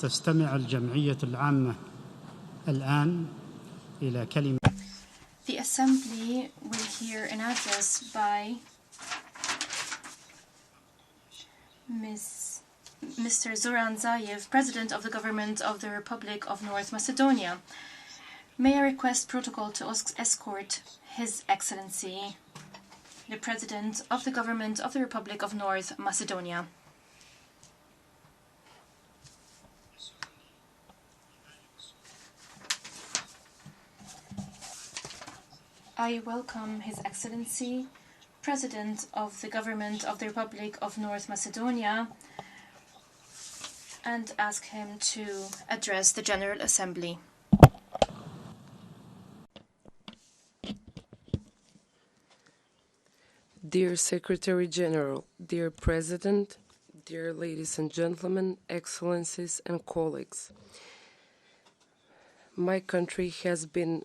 تستمع الجمعية العامة الآن إلى كلمة. The Assembly will hear an address by Mr. Zoran Zaev, President of the Government of the Republic of North Macedonia. May I request protocol to escort His Excellency, the President of the Government of the Republic of North Macedonia. I welcome His Excellency, President of the Government of the Republic of North Macedonia, and ask him to address the General Assembly. Dear Secretary General, dear President, dear ladies and gentlemen, excellencies and colleagues, my country has been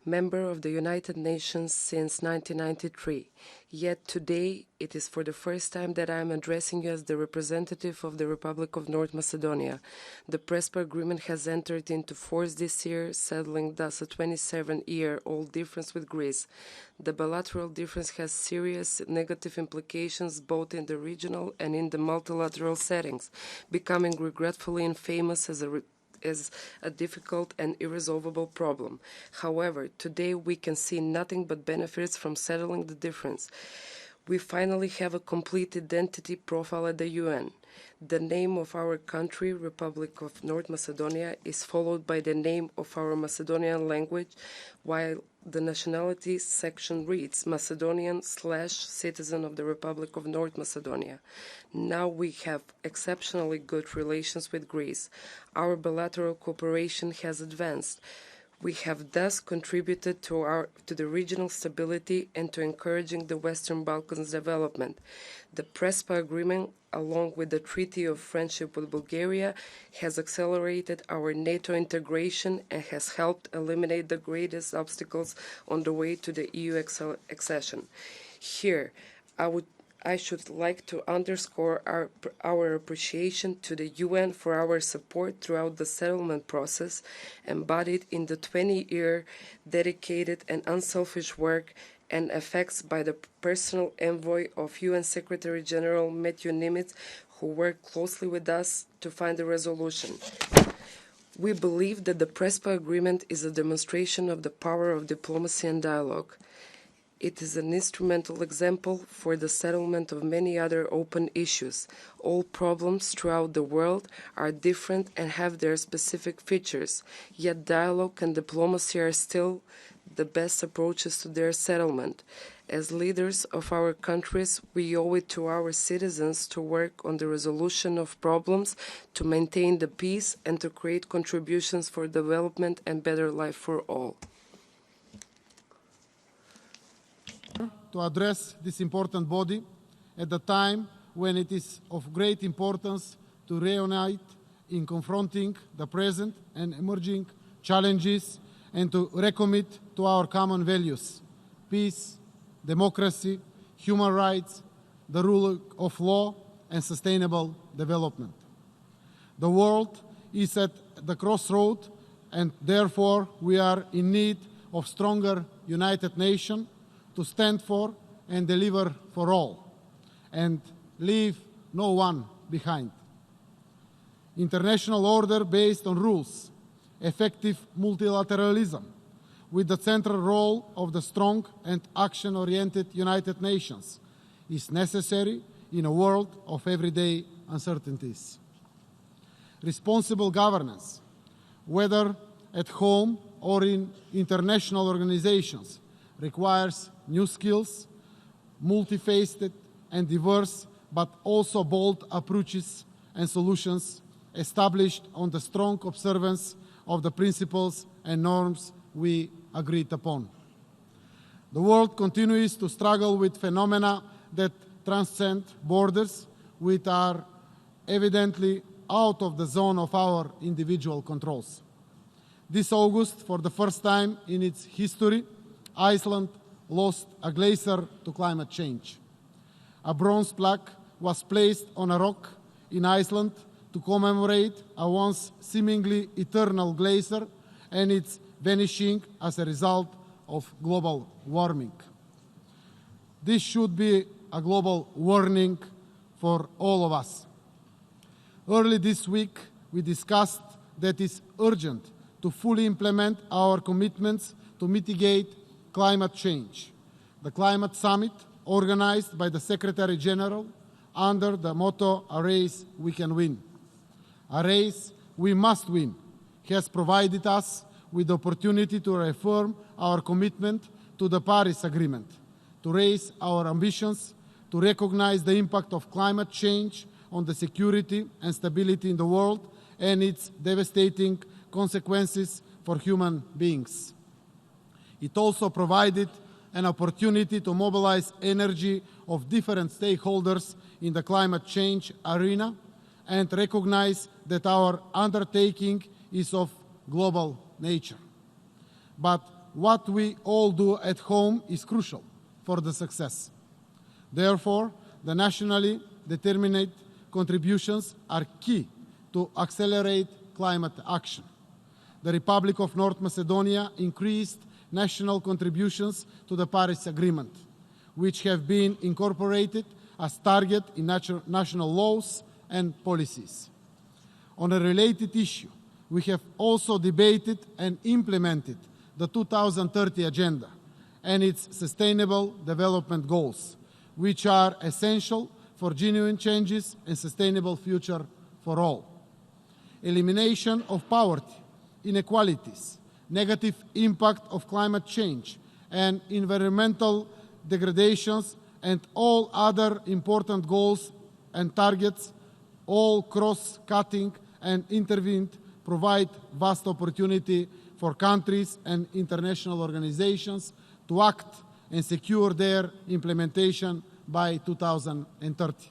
member of the United Nations since 1993, yet today it is for the first time that I am addressing you as the representative of the Republic of North Macedonia. The Prespa Agreement has entered into force this year, settling thus a 27-year-old difference with Greece. The bilateral difference has serious negative implications both in the regional and in the multilateral settings, becoming regretfully infamous as a difficult and irresolvable problem. However, today we can see nothing but benefits from settling the difference. We finally have a complete identity profile at the UN. The name of our country, Republic of North Macedonia, is followed by the name of our Macedonian language, while the nationality section reads Macedonian/citizen of the Republic of North Macedonia. Now we have exceptionally good relations with Greece. Our bilateral cooperation has advanced. We have thus contributed to the regional stability and to encouraging the Western Balkans development. The Prespa Agreement, along with the Treaty of Friendship with Bulgaria, has accelerated our NATO integration and has helped eliminate the greatest obstacles on the way to the EU accession. Here, I should like to underscore our appreciation to the UN for our support throughout the settlement process, embodied in the 20-year dedicated and unselfish work and effects by the personal envoy of UN Secretary General Matthew Nimitz, who worked closely with us to find a resolution. We believe that the Prespa Agreement is a demonstration of the power of diplomacy and dialogue. It is an instrumental example for the settlement of many other open issues. All problems throughout the world are different and have their specific features, yet dialogue and diplomacy are still the best approaches to their settlement. As leaders of our countries, we owe it to our citizens to work on the resolution of problems, to maintain the peace, and to create contributions for development and better life for all. To address this important body at the time when it is of great importance to reunite in confronting the present and emerging challenges and to recommit to our common values: peace, democracy, human rights, the rule of law, and sustainable development. The world is at the crossroad, and therefore we are in need of stronger United Nations to stand for and deliver for all, and leave no one behind. International order based on rules, effective multilateralism, with the central role of the strong and action-oriented United Nations, is necessary in a world of everyday uncertainties. Responsible governance, whether at home or in international organizations, requires new skills, multifaceted and diverse, but also bold approaches and solutions established on the strong observance of the principles and norms we agreed upon. The world continues to struggle with phenomena that transcend borders, which are evidently out of the zone of our individual controls. This August, for the first time in its history, Iceland lost a glacier to climate change. A bronze plaque was placed on a rock in Iceland to commemorate a once seemingly eternal glacier and its vanishing as a result of global warming. This should be a global warning for all of us. Early this week, we discussed that it's urgent to fully implement our commitments to mitigate climate change. The Climate Summit, organized by the Secretary General under the motto, "A race we can win." A race we must win, has provided us with the opportunity to reaffirm our commitment to the Paris Agreement, to raise our ambitions, to recognize the impact of climate change on the security and stability in the world and its devastating consequences for human beings. It also provided an opportunity to mobilize energy of different stakeholders in the climate change arena and recognize that our undertaking is of global nature. But what we all do at home is crucial for the success. Therefore, the nationally determined contributions are key to accelerate climate action. The Republic of North Macedonia increased national contributions to the Paris Agreement, which have been incorporated as target in national laws and policies. On a related issue, we have also debated and implemented the 2030 Agenda and its Sustainable Development Goals, which are essential for genuine changes and sustainable future for all. Elimination of poverty, inequalities, negative impact of climate change, and environmental degradations, and all other important goals and targets, all cross-cutting and intervened, provide vast opportunity for countries and international organizations to act and secure their implementation by 2030.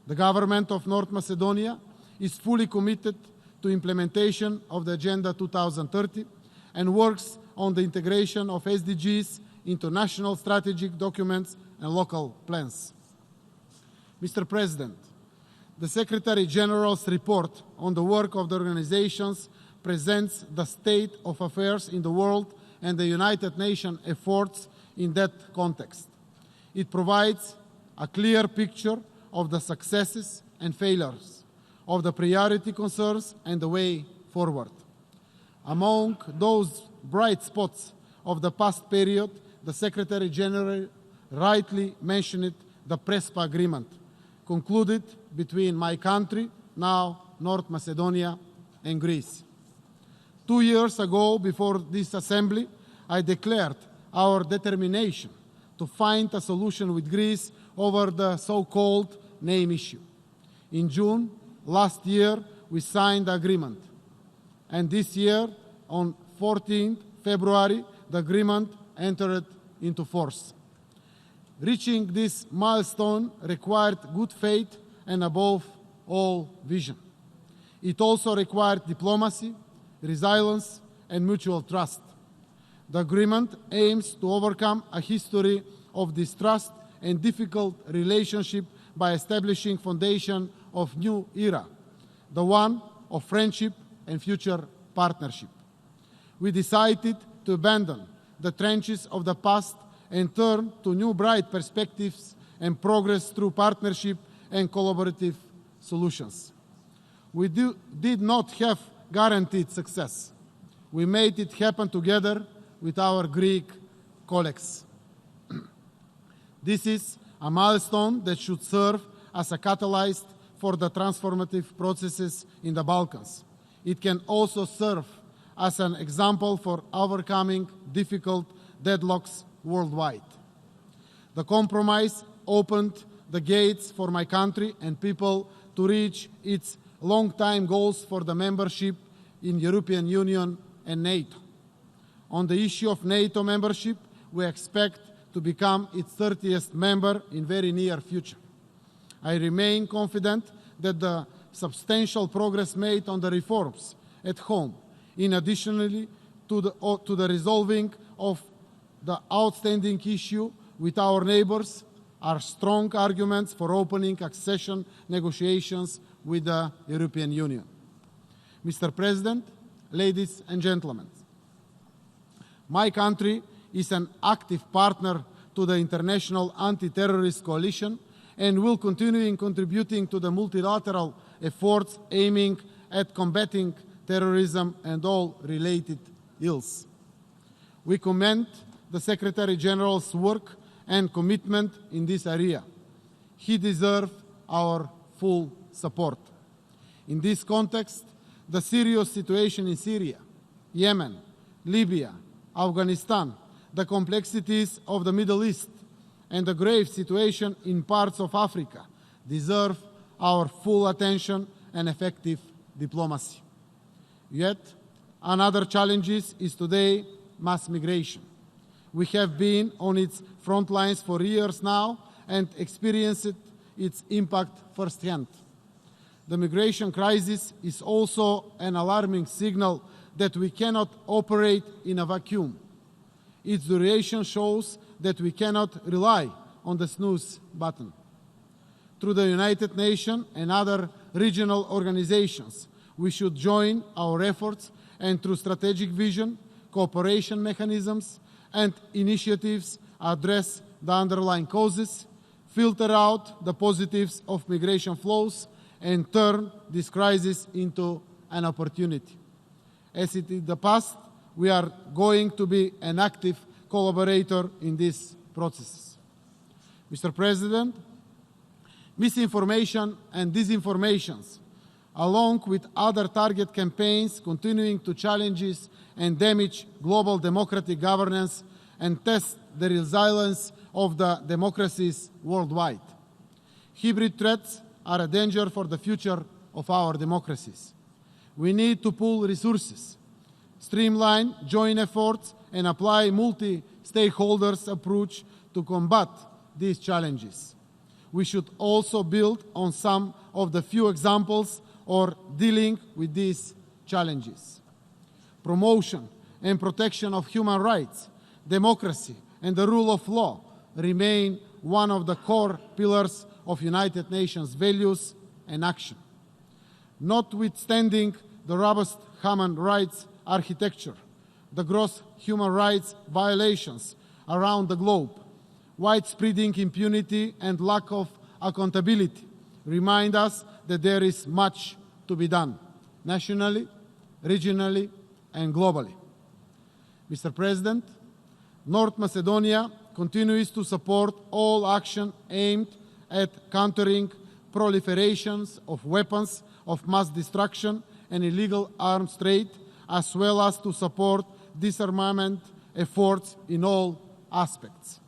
The government of North Macedonia is fully committed to implementation of the Agenda 2030 and works on the integration of SDGs into national strategic documents and local plans. Mr. President, the Secretary General's report on the work of the organizations presents the state of affairs in the world and the United Nations efforts in that context. It provides a clear picture of the successes and failures, of the priority concerns and the way forward. Among those bright spots of the past period, the Secretary General rightly mentioned the Prespa Agreement, concluded between my country, now North Macedonia, and Greece. 2 years ago, before this assembly, I declared our determination to find a solution with Greece over the so-called name issue. In June last year, we signed the agreement. And this year, on 14th February, the agreement entered into force. Reaching this milestone required good faith and, above all, vision. It also required diplomacy, resilience, and mutual trust. The agreement aims to overcome a history of distrust and difficult relationship by establishing foundation of new era, the one of friendship and future partnership. We decided to abandon the trenches of the past and turn to new bright perspectives and progress through partnership and collaborative solutions. We did not have guaranteed success. We made it happen together with our Greek colleagues. This is a milestone that should serve as a catalyst for the transformative processes in the Balkans. It can also serve as an example for overcoming difficult deadlocks worldwide. The compromise opened the gates for my country and people to reach its long-time goals for the membership in European Union and NATO. On the issue of NATO membership, we expect to become its 30th member in very near future. I remain confident that the substantial progress made on the reforms at home, in addition to the resolving of the outstanding issue with our neighbors, are strong arguments for opening accession negotiations with the European Union. Mr. President, ladies and gentlemen, my country is an active partner to the international anti-terrorist coalition and will continue in contributing to the multilateral efforts aiming at combating terrorism and all related ills. We commend the Secretary General's work and commitment in this area. He deserves our full support. In this context, the serious situation in Syria, Yemen, Libya, Afghanistan, the complexities of the Middle East, and the grave situation in parts of Africa deserve our full attention and effective diplomacy. Yet, another challenge is today mass migration. We have been on its front lines for years now and experienced its impact firsthand. The migration crisis is also an alarming signal that we cannot operate in a vacuum. Its duration shows that we cannot rely on the snooze button. Through the United Nations and other regional organizations, we should join our efforts and through strategic vision, cooperation mechanisms, and initiatives address the underlying causes, filter out the positives of migration flows, and turn this crisis into an opportunity. As in the past, we are going to be an active collaborator in these processes. Mr. President, misinformation and disinformation, along with other target campaigns continuing to challenge and damage global democratic governance and test the resilience of the democracies worldwide. Hybrid threats are a danger for the future of our democracies. We need to pool resources, streamline joint efforts, and apply multi-stakeholders approach to combat these challenges. We should also build on some of the few examples or dealing with these challenges. Promotion and protection of human rights, democracy, and the rule of law remain one of the core pillars of United Nations values and action. Notwithstanding the robust human rights architecture, the gross human rights violations around the globe, widespreading impunity and lack of accountability remind us that there is much to be done, nationally, regionally, and globally. Mr. President, North Macedonia continues to support all action aimed at countering proliferations of weapons of mass destruction and illegal arms trade, as well as to support disarmament efforts in all aspects.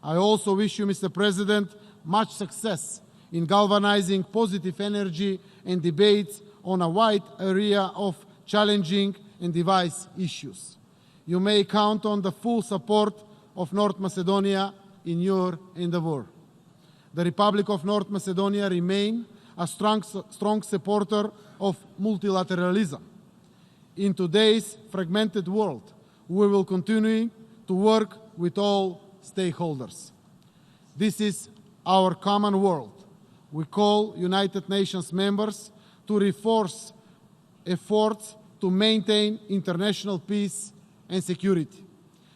I also wish you, Mr. President, much success in galvanizing positive energy and debates on a wide area of challenging and divisive issues. You may count on the full support of North Macedonia in your endeavor. The Republic of North Macedonia remains a strong supporter of multilateralism. In today's fragmented world, we will continue to work with all stakeholders. This is our common world. We call United Nations members to reinforce efforts to maintain international peace and security.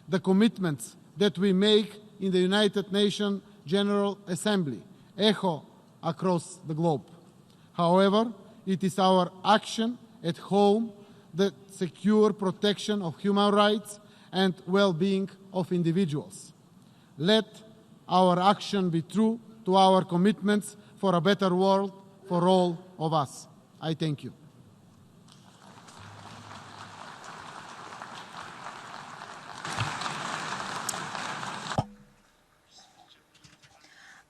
The commitments that we make in the United Nations General Assembly echo across the globe. However, it is our action at home that secure protection of human rights and well-being of individuals. Let our action be true to our commitments for a better world for all of us. I thank you.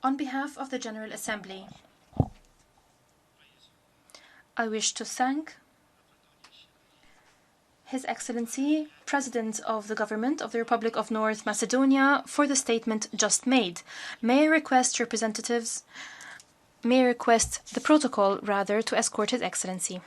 On behalf of the General Assembly, I wish to thank His Excellency, President of the Government of the Republic of North Macedonia, for the statement just made. May I request the protocol to escort His Excellency.